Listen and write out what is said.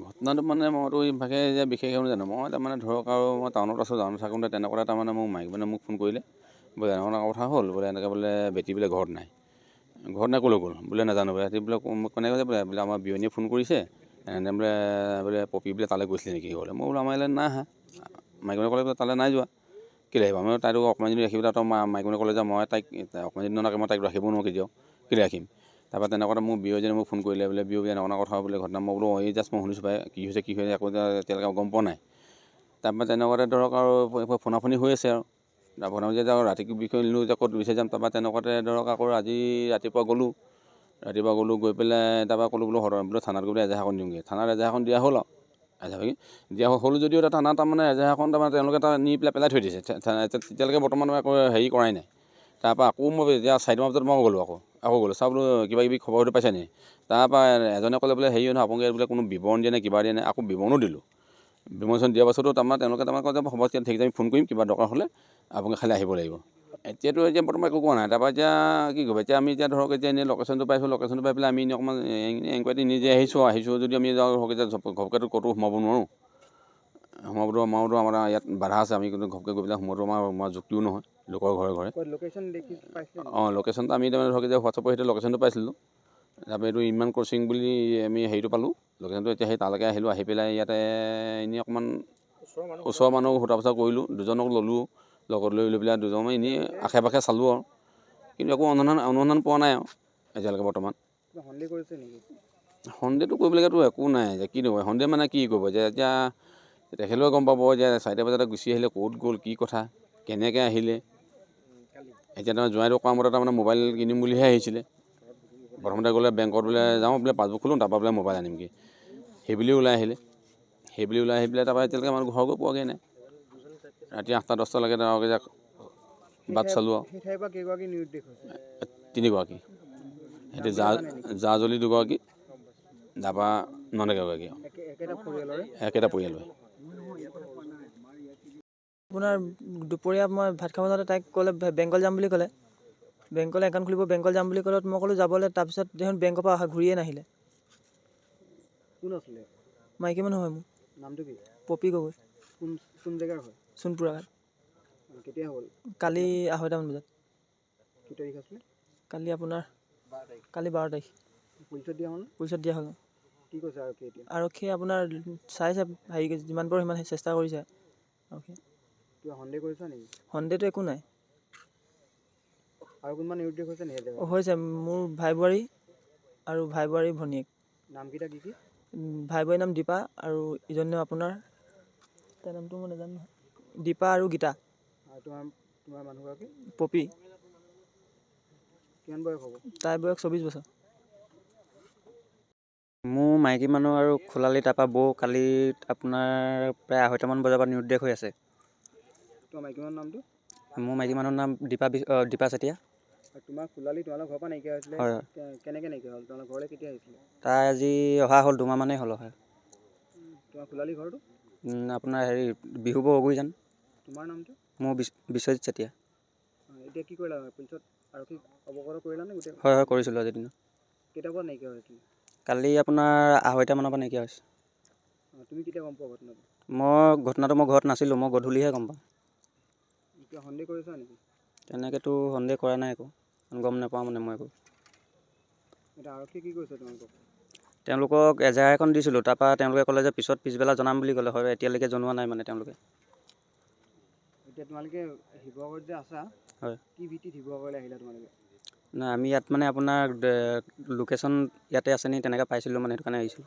ঘটনাটো মানে মইতো ইভাগে যে বিশেষ একো জানো। মই তাৰমানে ধৰক আৰু মই টাউনত আছোঁ, টাউনত থাকোঁতে তেনেকুৱাতে তাৰমানে মোক মাইকী মানে মোক ফোন কৰিলে, বোলে এনেকুৱা কথা হ'ল, বোলে এনেকৈ বোলে বেটি বোলে ঘৰত নাই ক'লৈ গ'ল বোলে নাজানো বোলে। ৰাতি বোলে মোক কেনেকৈ কৈছে বোলে আমাৰ বিয়নীয়ে ফোন কৰিছে, এনে বোলে পপী বোলে তালৈ গৈছিলে নেকি ঘৰলৈ। মই বোলো আমাৰ ইয়ালৈ নাই আহা। মাইকী মানুহে ক'লে বোলে তালৈ নাই যোৱা। কেলৈ আহিব, আমি তাইতো অকণমান যদি ৰাখিবলৈ তই মাইকী মানুহে ক'লে যে মই তাইক অকণমান দিনৰ কাৰণে মই তাইক ৰাখিব নোৱাৰোঁ কেতিয়াও, কেলৈ ৰাখিম। তাৰপৰা তেনেকুৱাতে মোৰ বিয়জনে মোক ফোন কৰিলে, বোলে বিয়বি এনেকুৱা কথা বোলে ঘটনা। মই বোলো এই জাষ্ট মই শুনিছোঁ পাই, কি হৈছে একো এতিয়ালৈকে গম পোৱা নাই। তাৰপৰা তেনেকুৱাতে ধৰক আৰু ফোনাফোনি হৈ আছে আৰু ফোনাফোনি যে ৰাতি বিষয় নিলোঁ যে ক'ত বিচাৰি যাম। তাৰপৰা তেনেকুৱাতে ধৰক আকৌ আজি ৰাতিপুৱা গ'লোঁ, গৈ পেলাই তাৰপৰা ক'লোঁ বোলো থানাত গৈ এজাহাৰখন দিওঁগৈ। থানাত এজাহাৰখন দিয়া হ'ল আৰু দিয়া হ'ল যদিও থানাত তাৰমানে এজাহাৰখন তাৰমানে তেওঁলোকে তাত নি পেলাই থৈ দিছে। তেতিয়ালৈকে বৰ্তমান একো হেৰি কৰাই নাই। তাৰপৰা আকৌ মই এতিয়া 4টামান বজাত মই গ'লোঁ চাওঁ বোলো কিবা কিবি খবৰ হয়তো পাইছে নেকি। তাৰপৰা এজনে ক'লে বোলে হেৰি নহয় আপোনালোকে বোলে কোনো বিৱৰণ দিয়া নাই, কিবা দিয়া নাই। আকৌ বিৱৰণো দিলোঁ। বিৱৰণ দিয়াৰ পাছতো তেওঁলোকে কয় যে হ'ব ঠিক আছে আমি ফোন কৰিম, কিবা দৰকাৰ হ'লে আপোনালোকে খালি আহিব লাগিব। এতিয়া বৰ্তমান একো কোৱা নাই। তাৰপৰা এতিয়া কি কৰিব, আমি ধৰক এনেই লোকেশ্যনটো পাইছোঁ, লোকেশ্যনটো পাই পেলাই আমি এনেই অকণমান এনকুৱাৰী নিজে আহিছোঁ যদি আমি ধৰক এতিয়া ঘপকৈতো ক'তো সোমাব নোৱাৰোঁ। সোমাবতো আমাৰ ইয়াত বাধা আছে। আমি কিন্তু ঘপকৈ গৈ পেলাই সোমোৱাটো আমাৰ যুক্তিও নহয় লোকৰ ঘৰে লোকেশ্যনটো আমি তাৰমানে ধৰক এতিয়া হোৱাটছআপৰ সৈতে লোকেশ্যনটো পাইছিলোঁ। তাৰপৰা এইটো ইমান ক্ৰচিং বুলি আমি হেৰিটো পালোঁ, লোকেশ্যনটো। এতিয়া সেই তালৈকে আহিলোঁ, আহি পেলাই ইয়াতে এনেই অকণমান ওচৰৰ মানুহ সোধা পোছা কৰিলোঁ, দুজনক ল'লোঁ, লগত লৈ পেলাই দুজন এনেই আশে পাশে চালোঁ আৰু কিন্তু একো অনুসন্ধান পোৱা নাই আৰু এতিয়ালৈকে বৰ্তমান। সন্দেহটো কৰিবলগীয়াতো একো নাই যে কি নকয়, সন্দেহ মানে কি কৰিব যে এতিয়া তেখেতেও গম পাব যে 4টা বজাতে গুচি আহিলে, ক'ত গ'ল, কি কথা, কেনেকৈ আহিলে। এতিয়া তাৰমানে জোঁৱাইটো কোৱা মতে তাৰমানে মোবাইল কিনিম বুলিহে আহিছিলে। প্ৰথমতে গ'লে বেংকত বোলে যাওঁ, বোলে পাছবুক খোলোঁ, তাৰপৰা বোলে মোবাইল আনিমগৈ, সেইবুলি ওলাই আহিলে। ওলাই আহি পেলাই তাৰপৰা এতিয়ালৈকে আমাৰ ঘৰ গৈ পোৱাগৈ নাই। ৰাতি 8টা 10টালৈকে তেওঁলোকে বাট চালোঁ আৰু 3গৰাকী, সেইটো জাজলী 2গৰাকী, তাৰপৰা নন্দেক 1গৰাকী আৰু একেটা পৰিয়ালৰে। আপোনাৰ দুপৰীয়া মই ভাত খাব যাওঁতে তাইক ক'লে বেংকলৈ যাম বুলি ক'লে। বেংকলৈ একাউণ্ট খুলিব, বেংকলৈ যাম বুলি ক'লত মই ক'লোঁ যাবলৈ। তাৰপিছত দেখোন বেংকৰ পৰা ঘূৰিয়ে নাহিলে। কোন আছিলে? মাইকী মানুহ হয় মোৰ। নামটো কি? পপী গগৈ। কোন জেগাৰ হয়? সোণপুৰা। কেতিয়া হ'ল? কালি 2:30মান বজাত। কি তাৰিখ আছিলে? কালি আপোনাৰ 12 তাৰিখ। পুলিচত দিয়া হ'ল? পুলিচত দিয়া হ'ল। কি কৈছে আৰক্ষীয়ে এতিয়া? আৰক্ষীয়ে আপোনাৰ চাইছে, যিমান পাৰোঁ সিমান চেষ্টা কৰিছে আৰক্ষীয়ে। কিবা সন্দেহ কৰিছা নেকি? সন্দেহটো একো নাই। আৰু কোনোবা নিৰুদ্দেশ হৈছে নেকি? হৈছে, মোৰ ভাই বোৱাৰী আৰু ভাই বোৱাৰী ভনীয়েক। নামকেইটা কি? ভাই বোৱাৰীৰ নাম দীপা আৰু ইজনীৰ আপোনাৰ তাৰ নামটো মই নাজানো নহয়। দীপা আৰু গীতা। আৰু তোমাৰ মানুহগৰাকী? পপী। কিমান বয়স হ'ব? তাইৰ বয়স 24 বছৰ। মোৰ মাইকী মানুহ আৰু খোলালি, তাৰপৰা বৌ কালি আপোনাৰ প্ৰায় 2:30মান বজাৰ পৰা নিৰুদ্দেশ হৈ আছে। তোমাৰ মাইকী মানুহৰ নামটো? মোৰ মাইকী মানুহৰ নাম দীপা চেতিয়া। আৰু তোমাৰ খোলালি তোমালোকৰ ঘৰৰ পৰা নাইকিয়া হৈছিলে? হয়। কেনেকৈ নাইকিয়া হ'ল? তোমালোকৰ ঘৰলৈ কেতিয়া আহিছিলে? তাই আজি অহা হ'ল 2 মাহমানেই হ'ল অহা। তোমাৰ খোলালি ঘৰটো? আপোনাৰ বিহুবৰ অগুৰিজান। তোমাৰ নামটো? মোৰ বিশ্বজিত চেতিয়া। এতিয়া কি কৰিলা? পুলিচত আৰক্ষীক অৱগত কৰিলা নে গোটেই? হয় কৰিছিলোঁ আজিৰ দিনত। কেইটাৰ পৰা নাইকিয়া হৈছিলে? কালি আপোনাৰ 2:30মানৰ পৰা নাইকিয়া হৈছে। তুমি কেতিয়া গম পোৱা ঘটনাটো? মই ঘৰত নাছিলোঁ, মই গধূলিহে গম পাওঁ। কিয় সন্দেহ কৰিছা নেকি? তেনেকৈতো সন্দেহ কৰা নাই একো, গম নাপাওঁ মানে মই একো। এতিয়া আৰক্ষীয়ে কি কৈছে তোমালোকক? তেওঁলোকক এজাহাৰ এখন দিছিলোঁ, তাৰপৰা তেওঁলোকে ক'লে যে পিছবেলা জনাম বুলি ক'লে। হয়, এতিয়ালৈকে জনোৱা নাই মানে তেওঁলোকে। এতিয়া তোমালোকে শিৱসাগৰত যে আছা, হয়। কি ভিত্তিত শিৱসাগৰলৈ আহিলা তোমালোকে? নাই, আমি ইয়াত মানে আপোনাৰ লোকেশ্যন ইয়াতে আছে নি তেনেকৈ পাইছিলোঁ মানে, সেইটো কাৰণে আহিছিলোঁ।